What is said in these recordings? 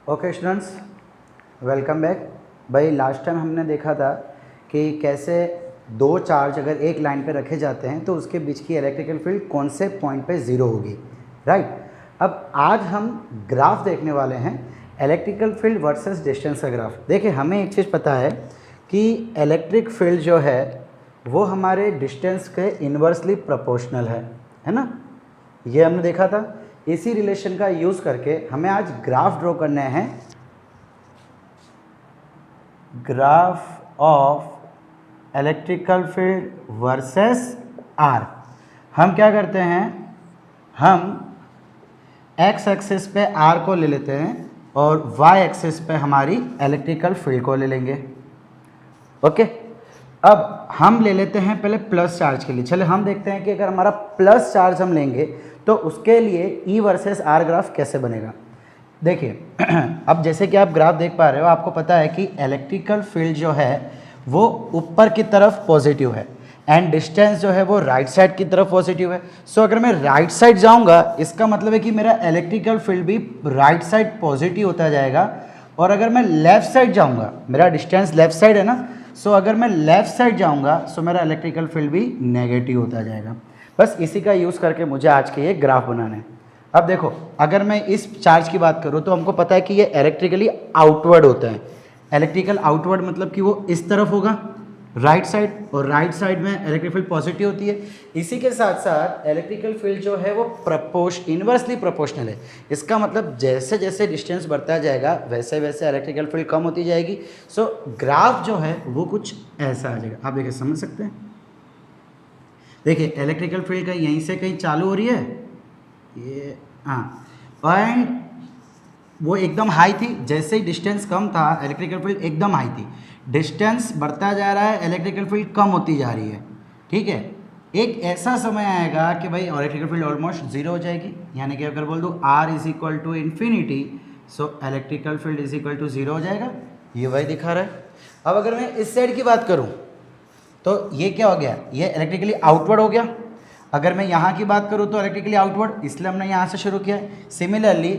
Okay students, welcome back. भाई last time हमने देखा था कि कैसे दो चार्ज अगर एक लाइन पे रखे जाते हैं तो उसके बीच की इलेक्ट्रिकल फील्ड कौन से पॉइंट पे ज़ीरो होगी, राइट। अब आज हम ग्राफ देखने वाले हैं, इलेक्ट्रिकल फील्ड वर्सेस डिस्टेंस का ग्राफ। देखिए, हमें एक चीज़ पता है कि इलेक्ट्रिक फील्ड जो है वो हमारे डिस्टेंस के इन्वर्सली प्रोपोर्शनल है ना। ये हमने देखा था। इसी रिलेशन का यूज़ करके हमें आज ग्राफ ड्रॉ करने हैं, graph of electrical field versus R. हम क्या करते हैं, हम एक्स एक्सिस पे आर को ले लेते हैं और वाई एक्सिस पे हमारी इलेक्ट्रिकल फील्ड को ले लेंगे। ओके, अब हम ले लेते हैं पहले प्लस चार्ज के लिए। चले हम देखते हैं कि अगर हमारा प्लस चार्ज हम लेंगे तो उसके लिए ई वर्सेस आर ग्राफ कैसे बनेगा। देखिए अब जैसे कि आप ग्राफ देख पा रहे हो, आपको पता है कि इलेक्ट्रिकल फील्ड जो है वो ऊपर की तरफ पॉजिटिव है एंड डिस्टेंस जो है वो राइट साइड की तरफ पॉजिटिव है। सो अगर मैं राइट साइड जाऊंगा इसका मतलब है कि मेरा इलेक्ट्रिकल फील्ड भी राइट साइड पॉजिटिव होता जाएगा। और अगर मैं लेफ्ट साइड जाऊंगा, मेरा डिस्टेंस लेफ्ट साइड है ना, सो अगर मैं लेफ्ट साइड जाऊंगा सो मेरा इलेक्ट्रिकल फील्ड भी नेगेटिव होता जाएगा। बस इसी का यूज़ करके मुझे आज के ये ग्राफ बनाना है। अब देखो, अगर मैं इस चार्ज की बात करूँ तो हमको पता है कि ये इलेक्ट्रिकली आउटवर्ड होता है। इलेक्ट्रिकल आउटवर्ड मतलब कि वो इस तरफ होगा राइट साइड, और राइट साइड में इलेक्ट्रिक फील्ड पॉजिटिव होती है। इसी के साथ साथ इलेक्ट्रिकल फील्ड जो है वो इन्वर्सली प्रोपोर्शनल है। इसका मतलब जैसे जैसे डिस्टेंस बढ़ता जाएगा वैसे वैसे इलेक्ट्रिकल फील्ड कम होती जाएगी। सो ग्राफ जो है वो कुछ ऐसा आ जाएगा। आप देखिए, समझ सकते हैं। देखिए, इलेक्ट्रिकल फील्ड का यहीं से कहीं चालू हो रही है ये, हाँ, एंड वो एकदम हाई थी। जैसे ही डिस्टेंस कम था इलेक्ट्रिकल फील्ड एकदम हाई थी। डिस्टेंस बढ़ता जा रहा है, इलेक्ट्रिकल फील्ड कम होती जा रही है। ठीक है, एक ऐसा समय आएगा कि भाई इलेक्ट्रिकल फील्ड ऑलमोस्ट जीरो हो जाएगी, यानी कि अगर बोल दूँ R is equal to infinity, so electrical field is equal to zero हो जाएगा। ये वही दिखा रहा है। अब अगर मैं इस साइड की बात करूँ तो ये क्या हो गया, ये इलेक्ट्रिकली आउटवर्ड हो गया। अगर मैं यहाँ की बात करूँ तो इलेक्ट्रिकली आउटवर्ड, इसलिए हमने यहाँ से शुरू किया है। सिमिलरली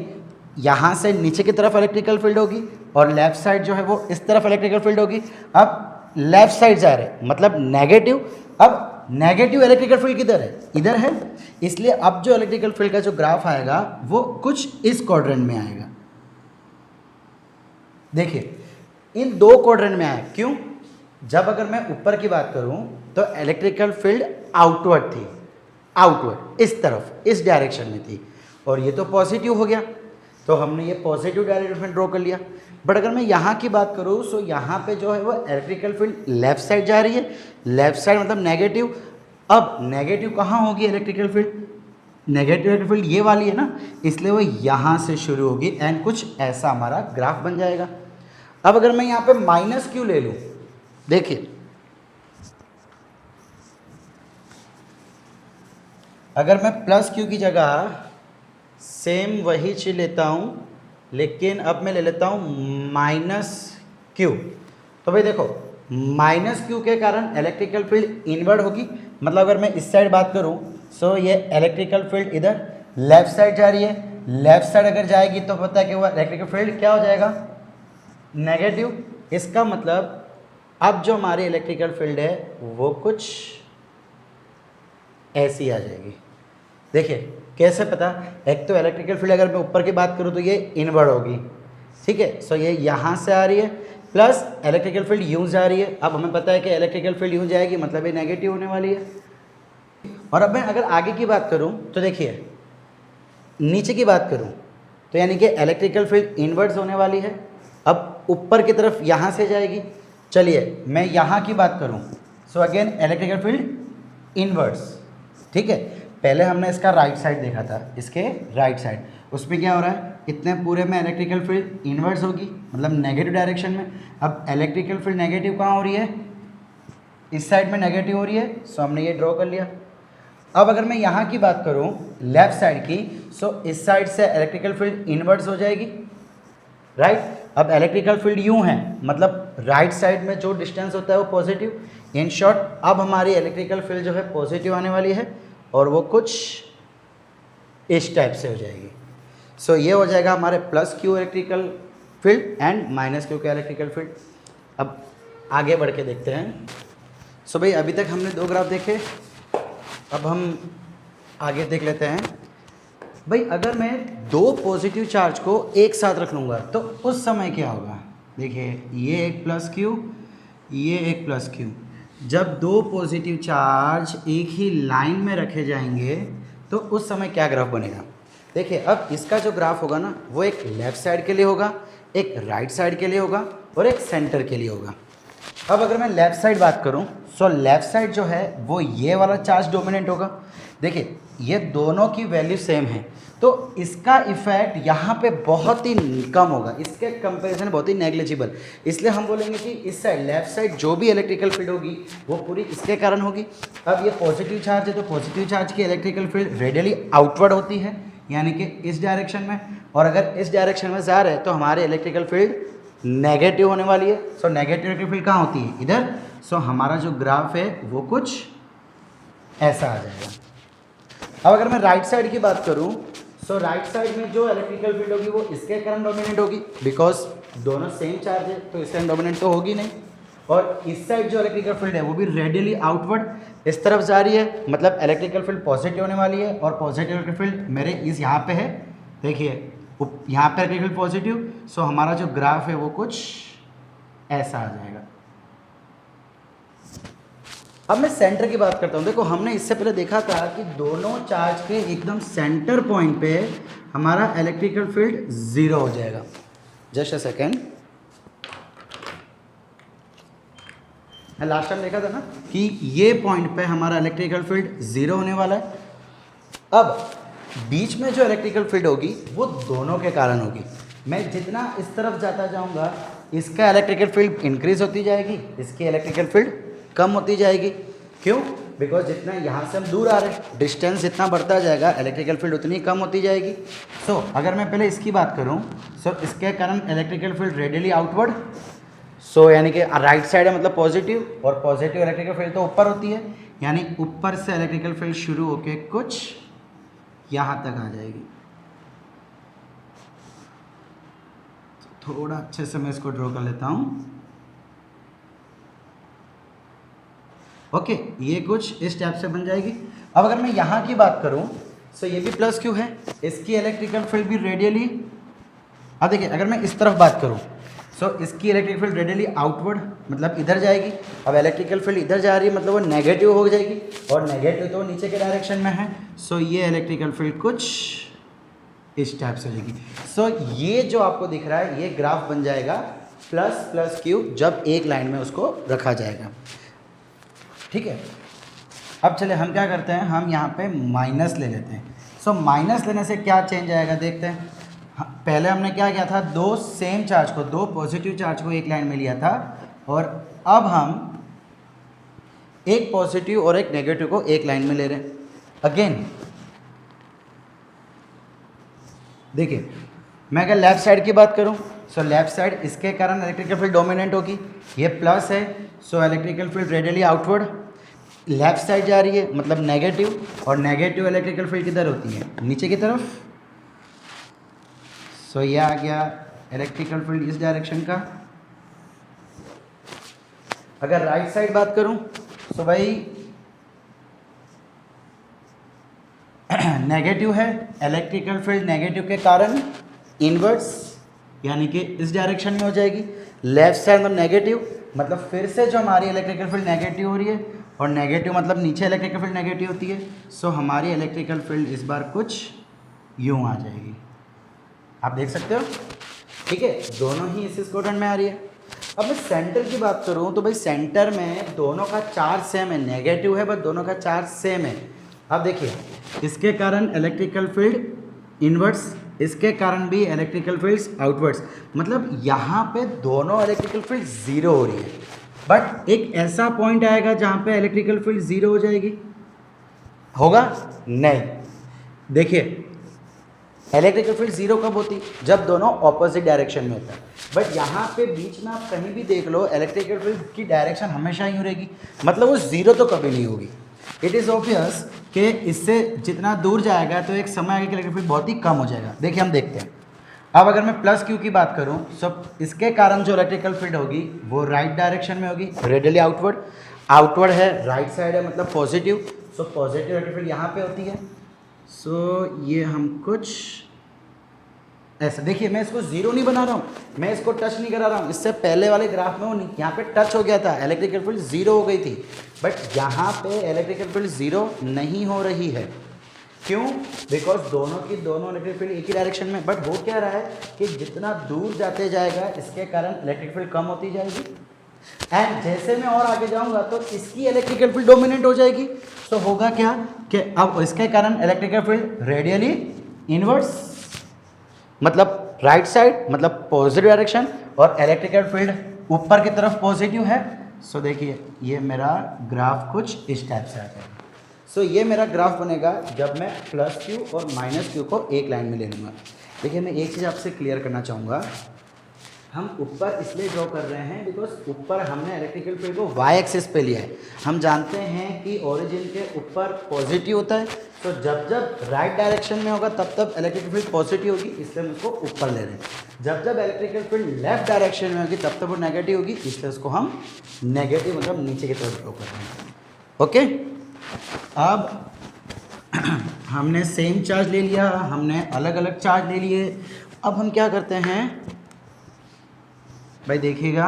यहाँ से नीचे की तरफ इलेक्ट्रिकल फील्ड होगी और लेफ्ट साइड जो है वो इस तरफ इलेक्ट्रिकल फील्ड होगी। अब लेफ्ट साइड जा रहे हैं मतलब नेगेटिव। अब नेगेटिव इलेक्ट्रिकल फील्ड किधर है, इधर है। इसलिए अब जो इलेक्ट्रिकल फील्ड का जो ग्राफ आएगा वो कुछ इस क्वाड्रेंट में आएगा। देखिए, इन दो क्वाड्रेंट में आया। क्यों? जब अगर मैं ऊपर की बात करूं तो इलेक्ट्रिकल फील्ड आउटवर्ड थी, आउटवर्ड इस तरफ इस डायरेक्शन में थी, और ये तो पॉजिटिव हो गया तो हमने ये पॉजिटिव डायरेक्शन में ड्रॉ कर लिया। बट अगर मैं यहाँ की बात करूँ सो यहाँ पे जो है वो इलेक्ट्रिकल फील्ड लेफ्ट साइड जा रही है। लेफ्ट साइड मतलब नेगेटिव। अब नेगेटिव कहाँ होगी electrical field, negative electric field ये वाली है ना, इसलिए वो यहाँ से शुरू होगी एंड कुछ ऐसा हमारा ग्राफ बन जाएगा। अब अगर मैं यहाँ पे माइनस क्यू ले लूँ, देखिए अगर मैं प्लस क्यू की जगह सेम वही चीज लेता हूँ, लेकिन अब मैं ले लेता हूँ माइनस क्यू, तो भाई देखो माइनस क्यू के कारण इलेक्ट्रिकल फील्ड इनवर्ड होगी। मतलब अगर मैं इस साइड बात करूँ सो ये इलेक्ट्रिकल फील्ड इधर लेफ्ट साइड जा रही है। लेफ्ट साइड अगर जाएगी तो पता है कि वो इलेक्ट्रिकल फील्ड क्या हो जाएगा, नेगेटिव। इसका मतलब अब जो हमारी इलेक्ट्रिकल फील्ड है वो कुछ ऐसी आ जाएगी। देखिए कैसे पता, एक तो इलेक्ट्रिकल फील्ड अगर मैं ऊपर की बात करूँ तो ये इनवर्ड होगी, ठीक है। सो ये यहाँ से आ रही है, प्लस इलेक्ट्रिकल फील्ड यूँ जा रही है। अब हमें पता है कि इलेक्ट्रिकल फील्ड यूँ जाएगी मतलब ये नेगेटिव होने वाली है। और अब मैं अगर आगे की बात करूँ तो देखिए नीचे की बात करूँ तो यानी कि इलेक्ट्रिकल फील्ड इनवर्ड्स होने वाली है। अब ऊपर की तरफ यहाँ से जाएगी। चलिए मैं यहाँ की बात करूँ so again electrical field inwards, ठीक है। पहले हमने इसका राइट साइड देखा था, इसके राइट साइड, उसमें क्या हो रहा है, इतने पूरे में इलेक्ट्रिकल फील्ड इनवर्ड्स होगी मतलब नेगेटिव डायरेक्शन में। अब इलेक्ट्रिकल फील्ड नेगेटिव कहाँ हो रही है, इस साइड में नेगेटिव हो रही है, सो हमने ये ड्रॉ कर लिया। अब अगर मैं यहाँ की बात करूँ लेफ्ट साइड की, सो इस साइड से इलेक्ट्रिकल फील्ड इनवर्ड्स हो जाएगी, राइट। अब इलेक्ट्रिकल फील्ड यूँ है मतलब राइट साइड में जो डिस्टेंस होता है वो पॉजिटिव। इन शॉर्ट अब हमारी इलेक्ट्रिकल फील्ड जो है पॉजिटिव आने वाली है और वो कुछ इस टाइप से हो जाएगी। सो ये हो जाएगा हमारे plus Q electrical field and minus Q का इलेक्ट्रिकल फील्ड। अब आगे बढ़ के देखते हैं। सो भाई अभी तक हमने 2 ग्राफ देखे, अब हम आगे देख लेते हैं। भाई अगर मैं 2 पॉजिटिव चार्ज को एक साथ रख लूँगा तो उस समय क्या होगा। देखिए ये एक प्लस क्यू, ये एक प्लस क्यू, जब 2 पॉजिटिव चार्ज एक ही लाइन में रखे जाएंगे तो उस समय क्या ग्राफ बनेगा। देखिए अब इसका जो ग्राफ होगा ना वो एक लेफ़्ट साइड के लिए होगा, एक राइट साइड के लिए होगा और एक सेंटर के लिए होगा। अब अगर मैं लेफ़्ट साइड बात करूं सो लेफ़्ट साइड जो है वो ये वाला चार्ज डोमिनेंट होगा। देखिए ये दोनों की वैल्यू सेम है तो इसका इफेक्ट यहाँ पे बहुत ही कम होगा, इसके कंपैरिजन बहुत ही नेग्लिजिबल। इसलिए हम बोलेंगे कि इस साइड लेफ़्ट साइड जो भी इलेक्ट्रिकल फील्ड होगी वो पूरी इसके कारण होगी। अब ये पॉजिटिव चार्ज है तो पॉजिटिव चार्ज की इलेक्ट्रिकल फील्ड रेडियली आउटवर्ड होती है, यानी कि इस डायरेक्शन में, और अगर इस डायरेक्शन में जा रहे हैं तो हमारे इलेक्ट्रिकल फील्ड नेगेटिव होने वाली है। सो नेगेटिव इलेक्ट्रिक फील्ड कहाँ होती है, इधर। सो हमारा जो ग्राफ है वो कुछ ऐसा आ जाएगा। अब अगर मैं राइट साइड की बात करूं सो राइट साइड में जो इलेक्ट्रिकल फील्ड होगी वो इसके कारण डोमिनेंट होगी, बिकॉज दोनों सेम चार्ज है तो इसके कारण डोमिनेंट तो होगी नहीं। और इस साइड जो इलेक्ट्रिकल फील्ड है वो भी रेडियली आउटवर्ड इस तरफ जा रही है, मतलब इलेक्ट्रिकल फील्ड पॉजिटिव होने वाली है। और पॉजिटिव इलेक्ट्रिक फील्ड मेरे इस यहाँ पे है, देखिए यहाँ पे इलेक्ट्रिकल फील्ड पॉजिटिव। सो हमारा जो ग्राफ है वो कुछ ऐसा आ जाएगा। अब मैं सेंटर की बात करता हूँ। देखो हमने इससे पहले देखा था कि दोनों चार्ज के एकदम सेंटर पॉइंट पे हमारा इलेक्ट्रिकल फील्ड 0 हो जाएगा। Just a second, last time देखा था ना कि ये पॉइंट पे हमारा इलेक्ट्रिकल फील्ड 0 होने वाला है। अब बीच में जो इलेक्ट्रिकल फील्ड होगी वो दोनों के कारण होगी। मैं जितना इस तरफ जाता जाऊंगा इसका इलेक्ट्रिकल फील्ड इंक्रीज होती जाएगी, इसकी इलेक्ट्रिकल फील्ड कम होती जाएगी। क्यों? बिकॉज जितना यहाँ से हम दूर आ रहे हैं, डिस्टेंस जितना बढ़ता जाएगा इलेक्ट्रिकल फील्ड उतनी कम होती जाएगी। सो अगर मैं पहले इसकी बात करूँ सो इसके कारण इलेक्ट्रिकल फील्ड रेडियली आउटवर्ड, सो यानी कि राइट साइड है मतलब पॉजिटिव, और पॉजिटिव इलेक्ट्रिकल फील्ड तो ऊपर होती है, यानी ऊपर से इलेक्ट्रिकल फील्ड शुरू होके कुछ यहाँ तक आ जाएगी। थोड़ा अच्छे से मैं इसको ड्रॉ कर लेता हूँ। ओके ये कुछ इस टाइप से बन जाएगी। अब अगर मैं यहाँ की बात करूँ सो ये भी प्लस क्यू है, इसकी इलेक्ट्रिकल फील्ड भी रेडियली, अब देखिए अगर मैं इस तरफ बात करूँ सो इसकी इलेक्ट्रिक फील्ड रेडियली आउटवर्ड मतलब इधर जाएगी। अब इलेक्ट्रिकल फील्ड इधर जा रही है मतलब वो नेगेटिव हो जाएगी, और नेगेटिव तो नीचे के डायरेक्शन में है। सो ये इलेक्ट्रिकल फील्ड कुछ इस टाइप से हो जाएगी। सो ये जो आपको दिख रहा है ये ग्राफ बन जाएगा प्लस प्लस क्यू जब एक लाइन में उसको रखा जाएगा। ठीक है, अब चले हम क्या करते हैं, हम यहाँ पे माइनस ले लेते हैं। सो माइनस लेने से क्या चेंज आएगा देखते हैं। पहले हमने क्या किया था, 2 सेम चार्ज को, 2 पॉजिटिव चार्ज को एक लाइन में लिया था, और अब हम एक पॉजिटिव और एक नेगेटिव को एक लाइन में ले रहे हैं। अगेन देखिए मैं अगर लेफ्ट साइड की बात करूं सो लेफ्ट साइड इसके कारण इलेक्ट्रिकल फील्ड डोमिनेंट होगी, ये प्लस है सो electrical field radially outward, left side जा रही है मतलब नेगेटिव, और नेगेटिव इलेक्ट्रिकल फील्ड किधर होती है, नीचे की तरफ। सो ये आ गया इलेक्ट्रिकल फील्ड इस डायरेक्शन का। अगर राइट साइड बात करूं तो भाई नेगेटिव है, इलेक्ट्रिकल फील्ड नेगेटिव के कारण इनवर्स यानी कि इस डायरेक्शन में हो जाएगी। लेफ्ट साइड मतलब नेगेटिव मतलब फिर से जो हमारी इलेक्ट्रिकल फील्ड नेगेटिव हो रही है, और नेगेटिव मतलब नीचे इलेक्ट्रिकल फील्ड नेगेटिव होती है। सो हमारी इलेक्ट्रिकल फील्ड इस बार कुछ यूँ आ जाएगी, आप देख सकते हो। ठीक है, दोनों ही इस क्वाड्रेंट में आ रही है। अब मैं सेंटर की बात करूँ तो भाई सेंटर में दोनों का चार्ज सेम है, नेगेटिव है बट दोनों का चार्ज सेम है। अब देखिए इसके कारण इलेक्ट्रिकल फील्ड इनवर्स, इसके कारण भी इलेक्ट्रिकल फील्ड्स आउटवर्ड्स, मतलब यहाँ पे दोनों इलेक्ट्रिकल फील्ड 0 हो रही है। बट एक ऐसा पॉइंट आएगा जहाँ पे इलेक्ट्रिकल फील्ड 0 हो जाएगी, होगा नहीं। देखिए इलेक्ट्रिकल फील्ड 0 कब होती, जब दोनों ऑपोजिट डायरेक्शन में होता है। बट यहाँ पे बीच में आप कहीं भी देख लो इलेक्ट्रिकल फील्ड की डायरेक्शन हमेशा ही रहेगी, मतलब वो 0 तो कभी नहीं होगी। इट इज़ ऑब्वियस कि इससे जितना दूर जाएगा तो एक समय आगे कि इलेक्ट्रिक फील्ड बहुत ही कम हो जाएगा। देखिए हम देखते हैं, अब अगर मैं प्लस क्यू की बात करूं तो इसके कारण जो इलेक्ट्रिकल फील्ड होगी वो राइट डायरेक्शन में होगी, रेडियली आउटवर्ड। आउटवर्ड है, राइट साइड है, मतलब positive. So positive electric field यहाँ पे होती है। सो ये हम कुछ ऐसा, देखिए मैं इसको जीरो नहीं बना रहा हूँ, मैं इसको टच नहीं करा रहा हूँ। इससे पहले वाले ग्राफ में वो यहाँ पे टच हो गया था, इलेक्ट्रिकल फील्ड जीरो हो गई थी, बट यहाँ पे इलेक्ट्रिकल फील्ड जीरो नहीं हो रही है। क्यों? बिकॉज दोनों की दोनों इलेक्ट्रिक फील्ड एक ही डायरेक्शन में। बट वो कह रहा है कि जितना दूर जाते जाएगा इसके कारण इलेक्ट्रिक फील्ड कम होती जाएगी, एंड जैसे मैं और आगे जाऊंगा तो इसकी इलेक्ट्रिकल फील्ड डोमिनेट हो जाएगी। तो होगा क्या कि अब इसके कारण इलेक्ट्रिकल फील्ड रेडियली इनवर्स, मतलब राइट साइड, मतलब पॉजिटिव डायरेक्शन, और इलेक्ट्रिकल फील्ड ऊपर की तरफ पॉजिटिव है। सो देखिए ये मेरा ग्राफ कुछ इस टाइप से आ जाएगा। सो ये मेरा ग्राफ बनेगा जब मैं प्लस क्यू और माइनस क्यू को एक लाइन में ले लूँगा। देखिए मैं एक चीज़ आपसे क्लियर करना चाहूँगा, हम ऊपर इसलिए ड्रॉ कर रहे हैं बिकॉज ऊपर हमने इलेक्ट्रिकल फील्ड को वाई एक्सिस पे लिया है। हम जानते हैं कि ओरिजिन के ऊपर पॉजिटिव होता है, तो जब जब राइट डायरेक्शन में होगा तब तब इलेक्ट्रिकल फील्ड पॉजिटिव होगी, इसलिए हम उसको ऊपर ले रहे हैं। जब जब इलेक्ट्रिकल फील्ड लेफ्ट डायरेक्शन में होगी तब तब वो नेगेटिव होगी, इसलिए उसको हम नेगेटिव मतलब नीचे की तरफ ड्रॉ कर रहे हैं। ओके, अब हमने सेम चार्ज ले लिया, हमने अलग अलग चार्ज ले लिए। अब हम क्या करते हैं भाई, देखिएगा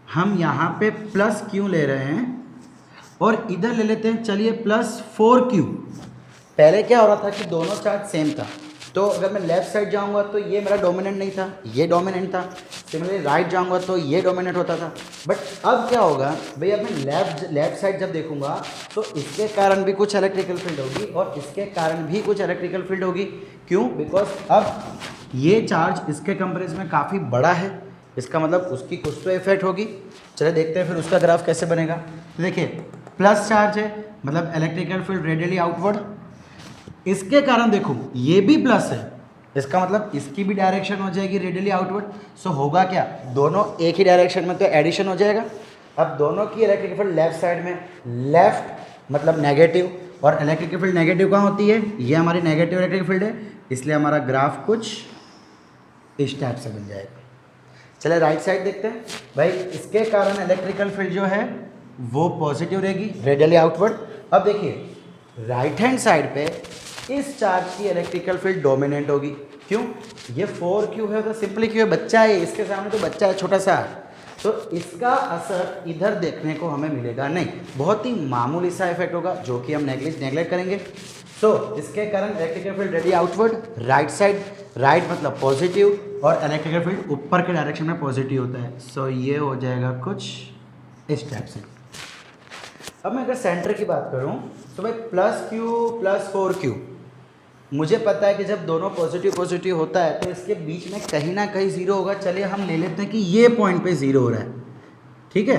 हम यहाँ पे प्लस क्यू ले रहे हैं और इधर ले लेते हैं, चलिए प्लस 4Q। पहले क्या हो रहा था कि दोनों चार्ज सेम था, तो अगर मैं लेफ़्ट साइड जाऊंगा तो ये मेरा डोमिनेंट नहीं था, ये डोमिनेंट था। सिमिलरली राइट जाऊंगा तो ये डोमिनेंट होता था। बट अब क्या होगा भाई, अब मैं लेफ्ट साइड जब देखूंगा तो इसके कारण भी कुछ इलेक्ट्रिकल फील्ड होगी और इसके कारण भी कुछ इलेक्ट्रिकल फील्ड होगी। क्यों? बिकॉज अब ये चार्ज इसके कंपेरिजन में काफ़ी बड़ा है, इसका मतलब उसकी कुछ तो इफेक्ट होगी। चलिए देखते हैं फिर उसका ग्राफ कैसे बनेगा। तो देखिए प्लस चार्ज है, मतलब इलेक्ट्रिकल फील्ड रेडियली आउटवर्ड, इसके कारण देखो ये भी प्लस है, इसका मतलब इसकी भी डायरेक्शन हो जाएगी रेडियली आउटवर्ड। सो होगा क्या, दोनों एक ही डायरेक्शन में तो एडिशन हो जाएगा। अब दोनों की इलेक्ट्रिक फील्ड लेफ्ट साइड में, लेफ्ट मतलब नेगेटिव, और इलेक्ट्रिक फील्ड नेगेटिव कहाँ होती है, ये हमारी नेगेटिव इलेक्ट्रिक फील्ड है, इसलिए हमारा ग्राफ कुछ इस टाइप से बन जाएगा। चले राइट साइड देखते हैं भाई, इसके कारण इलेक्ट्रिकल फील्ड जो है वो पॉजिटिव रहेगी, रेडियली आउटवर्ड। अब देखिए राइट हैंड साइड पे इस चार्ज की इलेक्ट्रिकल फील्ड डोमिनेंट होगी। क्यों? ये 4Q है तो सिंपली क्यों है, बच्चा है, इसके सामने तो बच्चा है छोटा सा, तो इसका असर इधर देखने को हमें मिलेगा नहीं, बहुत ही मामूली सा इफेक्ट होगा जो कि हम नेगलेक्ट करेंगे। सो इसके कारण electrical field ready outward, right side, right मतलब पॉजिटिव, और इलेक्ट्रिकल फील्ड ऊपर के डायरेक्शन में पॉजिटिव होता है। सो ये हो जाएगा कुछ इस टाइप से। अब मैं अगर सेंटर की बात करूं तो भाई प्लस Q प्लस 4Q, मुझे पता है कि जब दोनों पॉजिटिव पॉजिटिव होता है तो इसके बीच में कहीं ना कहीं जीरो होगा। चलिए हम ले लेते हैं कि ये पॉइंट पे जीरो हो रहा है, ठीक है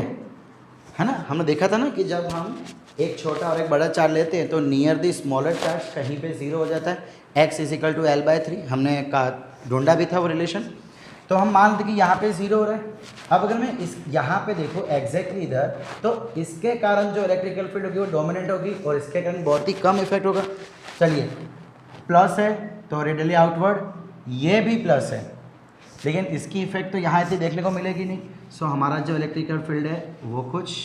ना। हमने देखा था ना कि जब हम एक छोटा और एक बड़ा चार्ज लेते हैं तो नियर द स्मॉलर चार्ज कहीं पे जीरो हो जाता है, x = L/3 हमने कहा, ढूंढा भी था वो रिलेशन। तो हम मान लेते कि यहाँ पे जीरो हो रहा है। अब अगर मैं इस यहाँ पे देखो एग्जैक्टली इधर, तो इसके कारण जो इलेक्ट्रिकल फील्ड होगी वो डोमिनेंट होगी और इसके कारण बहुत ही कम इफेक्ट होगा। चलिए प्लस है तो रेडियली आउटवर्ड, ये भी प्लस है, लेकिन इसकी इफेक्ट तो यहाँ इतनी देखने को मिलेगी नहीं। सो हमारा जो इलेक्ट्रिकल फील्ड है वो कुछ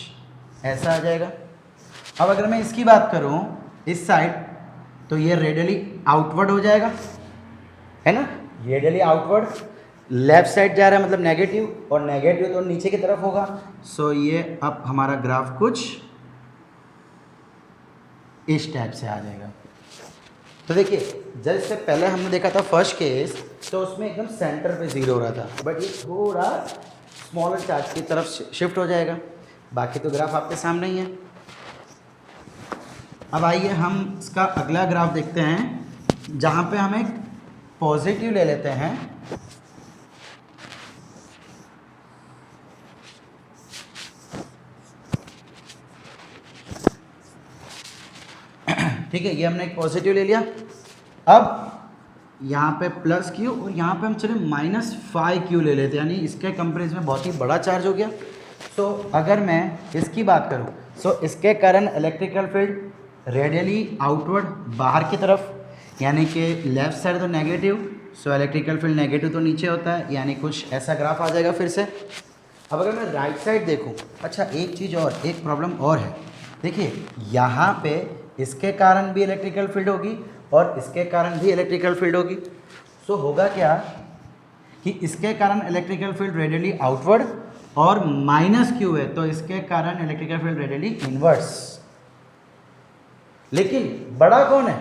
ऐसा आ जाएगा। अब अगर मैं इसकी बात करूँ इस साइड, तो ये रेडियली आउटवर्ड हो जाएगा, है ना, रेडियली आउटवर्ड, लेफ्ट साइड जा रहा है मतलब नेगेटिव, और नेगेटिव तो नीचे की तरफ होगा। सो ये अब हमारा ग्राफ कुछ इस टाइप से आ जाएगा। तो देखिए जैसे पहले हमने देखा था फर्स्ट केस, तो उसमें एकदम सेंटर पे जीरो हो रहा था, बट ये थोड़ा स्मॉलर चार्ज की तरफ शिफ्ट हो जाएगा। बाकी तो ग्राफ आपके सामने ही है। अब आइए हम इसका अगला ग्राफ देखते हैं, जहाँ पे हम एक पॉजिटिव ले लेते हैं। ठीक है, ये हमने एक पॉजिटिव ले लिया। अब यहाँ पे प्लस Q और यहाँ पे हम चले -5Q ले लेते हैं, यानी इसके कंपेरिजन में बहुत ही बड़ा चार्ज हो गया। सो अगर मैं इसकी बात करूँ, सो इसके कारण इलेक्ट्रिकल फील्ड रेडियली आउटवर्ड बाहर की तरफ, यानी कि लेफ्ट साइड तो नेगेटिव, सो इलेक्ट्रिकल फील्ड नेगेटिव तो नीचे होता है, यानी कुछ ऐसा ग्राफ आ जाएगा फिर से। अब अगर मैं राइट साइड देखूं, अच्छा एक चीज़ और, एक प्रॉब्लम और है, देखिए यहाँ पे इसके कारण भी इलेक्ट्रिकल फील्ड होगी और इसके कारण भी इलेक्ट्रिकल फील्ड होगी। सो होगा क्या कि इसके कारण इलेक्ट्रिकल फील्ड रेडियली आउटवर्ड और माइनस क्यू है, तो इसके कारण इलेक्ट्रिकल फील्ड रेडियली इनवर्स। लेकिन बड़ा कौन है?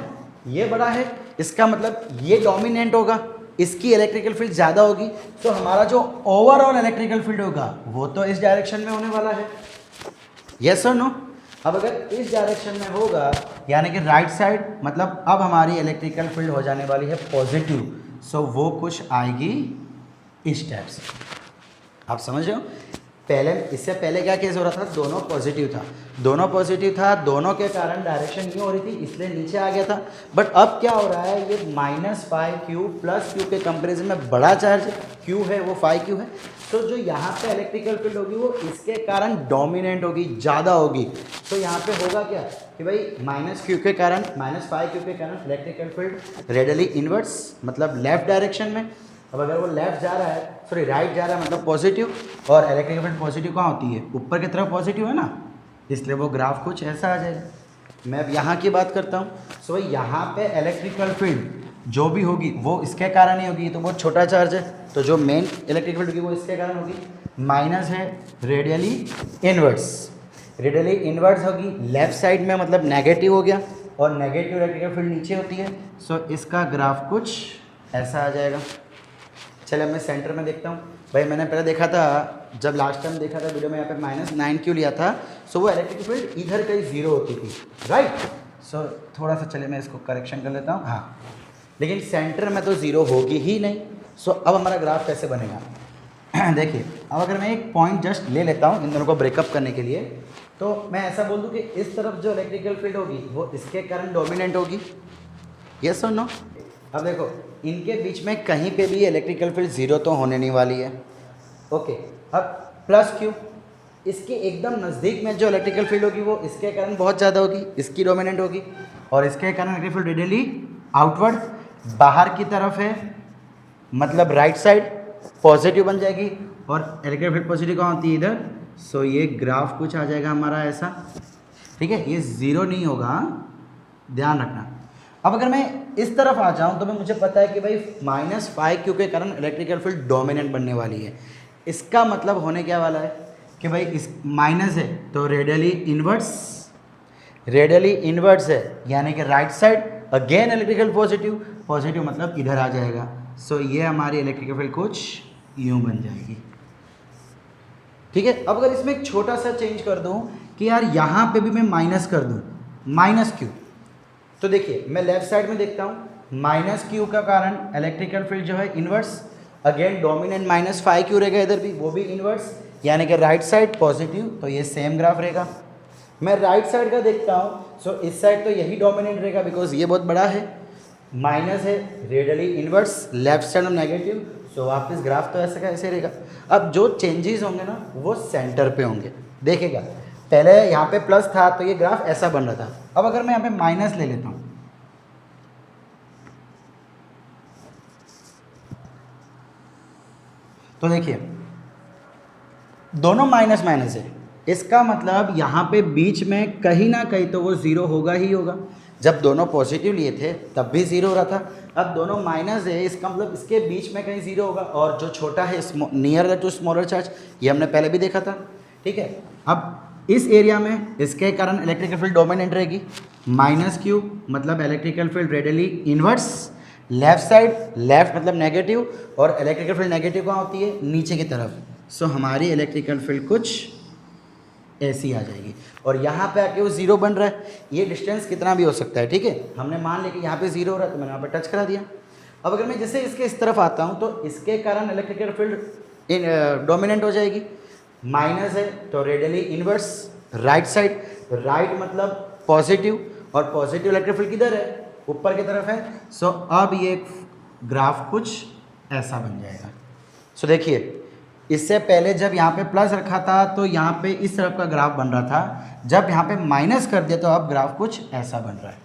ये बड़ा है, इसका मतलब ये डोमिनेंट होगा, इसकी इलेक्ट्रिकल फील्ड ज़्यादा होगी, तो हमारा जो ओवरऑल इलेक्ट्रिकल फील्ड होगा वो तो इस डायरेक्शन में होने वाला है। यस और नो? अब अगर इस डायरेक्शन में होगा यानी कि राइट साइड, मतलब अब हमारी इलेक्ट्रिकल फील्ड हो जाने वाली है पॉजिटिव, सो वो कुछ आएगी इस टाइप से। आप समझ रहे हो? पहले, इससे पहले क्या केस हो रहा था? दोनों पॉजिटिव था, दोनों पॉजिटिव था, दोनों के कारण डायरेक्शन ये हो रही थी, इसलिए नीचे आ गया था। बट अब क्या हो रहा है, ये -5q प्लस q के कंपेरिजन में बड़ा चार्ज q है, वो 5q है, तो जो यहाँ पे इलेक्ट्रिकल फील्ड होगी वो इसके कारण डोमिनेंट होगी, ज़्यादा होगी। तो यहाँ पे होगा क्या कि भाई -q के कारण, -5q के कारण इलेक्ट्रिकल फील्ड रेडियली इनवर्स, मतलब लेफ्ट डायरेक्शन में। अब अगर वो लेफ्ट जा रहा है, सॉरी राइट जा रहा है, मतलब पॉजिटिव, और इलेक्ट्रिकल फील्ड पॉजिटिव कहाँ होती है? ऊपर की तरफ पॉजिटिव है ना, इसलिए वो ग्राफ कुछ ऐसा आ जाएगा। मैं अब यहाँ की बात करता हूँ, सो भाई यहाँ पे इलेक्ट्रिकल फील्ड जो भी होगी वो इसके कारण ही होगी, तो बहुत छोटा चार्ज है, तो जो मेन इलेक्ट्रिकल फील्ड होगी वो इसके कारण होगी। माइनस है रेडियली इनवर्स, रेडियली इनवर्स होगी लेफ्ट साइड में, मतलब नेगेटिव हो गया, और नेगेटिव इलेक्ट्रिकल फील्ड नीचे होती है, सो इसका ग्राफ कुछ ऐसा आ जाएगा। चलिए मैं सेंटर में देखता हूँ। भाई मैंने पहले देखा था, जब लास्ट टाइम देखा था वीडियो में, यहाँ पे -9q लिया था, सो वो इलेक्ट्रिक फील्ड इधर कहीं जीरो होती थी, राइट? सो थोड़ा सा, चलिए मैं इसको करेक्शन कर लेता हूँ, हाँ, लेकिन सेंटर में तो ज़ीरो होगी ही नहीं। सो अब हमारा ग्राफ कैसे बनेगा? देखिए, अब अगर मैं एक पॉइंट जस्ट ले लेता हूँ इन दोनों को ब्रेकअप करने के लिए, तो मैं ऐसा बोल दूँ कि इस तरफ जो इलेक्ट्रिकल फील्ड होगी वो इसके कारण डोमिनेंट होगी। यस और नो? अब देखो, इनके बीच में कहीं पे भी इलेक्ट्रिकल फील्ड ज़ीरो तो होने नहीं वाली है। ओके, अब प्लस क्यू, इसके एकदम नज़दीक में जो इलेक्ट्रिकल फील्ड होगी वो इसके कारण बहुत ज़्यादा होगी, इसकी डोमिनेंट होगी, और इसके कारण इलेक्ट्रिकल फील्ड रेडियली आउटवर्ड बाहर की तरफ है, मतलब राइट साइड पॉजिटिव बन जाएगी, और इलेक्ट्रिकल फील्ड पॉजिटिव कहाँ होती है? इधर। सो ये ग्राफ कुछ आ जाएगा हमारा ऐसा, ठीक है? ये ज़ीरो नहीं होगा, ध्यान रखना। अब अगर मैं इस तरफ आ जाऊं तो मुझे पता है कि भाई -5q के कारण इलेक्ट्रिकल फील्ड डोमिनेंट बनने वाली है। इसका मतलब होने क्या वाला है कि भाई इस माइनस है तो रेडियली इनवर्स, रेडियली इनवर्स है यानी कि right side again electrical positive, positive मतलब इधर आ जाएगा। सो ये हमारी इलेक्ट्रिकल फील्ड कुछ यूँ बन जाएगी, ठीक है? अब अगर इसमें एक छोटा सा चेंज कर दूँ कि यार यहाँ पे भी मैं माइनस कर दूँ, -q, तो देखिए मैं लेफ्ट साइड में देखता हूँ, -q का कारण इलेक्ट्रिकल फील्ड जो है इनवर्स, अगेन डोमिनेंट -5q रहेगा इधर भी, वो भी इनवर्स, यानी कि राइट साइड पॉजिटिव, तो ये सेम ग्राफ रहेगा। मैं राइट साइड का देखता हूँ, सो इस साइड तो यही डोमिनेंट रहेगा बिकॉज ये बहुत बड़ा है, माइनस है रेडियली इनवर्स, लेफ्ट साइड में नेगेटिव, सो वापस ग्राफ तो ऐसे का ऐसे रहेगा। अब जो चेंजेस होंगे ना वो सेंटर पे होंगे, देखेगा पहले यहाँ पे प्लस था तो ये ग्राफ ऐसा बन रहा था, अब अगर मैं यहाँ पे माइनस ले लेता हूँ, तो देखिए दोनों माइनस माइनस है, इसका मतलब यहाँ पे बीच में कहीं ना कहीं तो वो ज़ीरो होगा ही होगा। जब दोनों पॉजिटिव लिए थे तब भी ज़ीरो हो रहा था, अब दोनों माइनस है, इसका मतलब इसके बीच में कहीं ज़ीरो होगा, और जो छोटा है नियर टू स्मॉलर चार्ज, ये हमने पहले भी देखा था, ठीक है? अब इस एरिया में इसके कारण इलेक्ट्रिकल फील्ड डोमिनेंट रहेगी, -q मतलब electrical field radially inverse, left side, left मतलब नेगेटिव, और इलेक्ट्रिकल फील्ड नेगेटिव कहाँ होती है? नीचे की तरफ। सो हमारी इलेक्ट्रिकल फील्ड कुछ ऐसी आ जाएगी, और यहाँ पे आके वो ज़ीरो बन रहा है, ये डिस्टेंस कितना भी हो सकता है, ठीक है? हमने मान लिया कि यहाँ पे ज़ीरो हो रहा है तो मैंने यहाँ पे टच करा दिया। अब अगर मैं जैसे इसके इस तरफ आता हूँ तो इसके कारण इलेक्ट्रिकल फील्ड डोमिनेंट हो जाएगी, माइनस है तो radially inverse, right side, right मतलब पॉजिटिव, और पॉजिटिव इलेक्ट्रिक फील्ड किधर है? ऊपर की तरफ है। सो अब ये ग्राफ कुछ ऐसा बन जाएगा। सो देखिए इससे पहले जब यहाँ पे प्लस रखा था तो यहाँ पे इस तरफ का ग्राफ बन रहा था, जब यहाँ पे माइनस कर दिया तो अब ग्राफ कुछ ऐसा बन रहा है।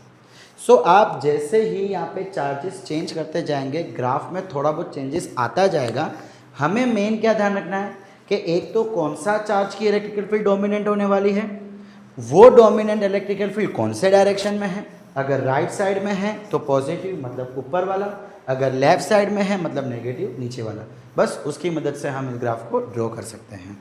सो आप जैसे ही यहाँ पे चार्जेस चेंज करते जाएंगे ग्राफ में थोड़ा बहुत चेंजेस आता जाएगा। हमें मेन क्या ध्यान रखना है कि एक तो कौन सा चार्ज की इलेक्ट्रिकल फील्ड डोमिनेंट होने वाली है, वो डोमिनेंट इलेक्ट्रिकल फील्ड कौन से डायरेक्शन में है। अगर राइट साइड में है तो पॉजिटिव मतलब ऊपर वाला, अगर लेफ्ट साइड में है मतलब नेगेटिव नीचे वाला। बस उसकी मदद से हम इस ग्राफ को ड्रॉ कर सकते हैं।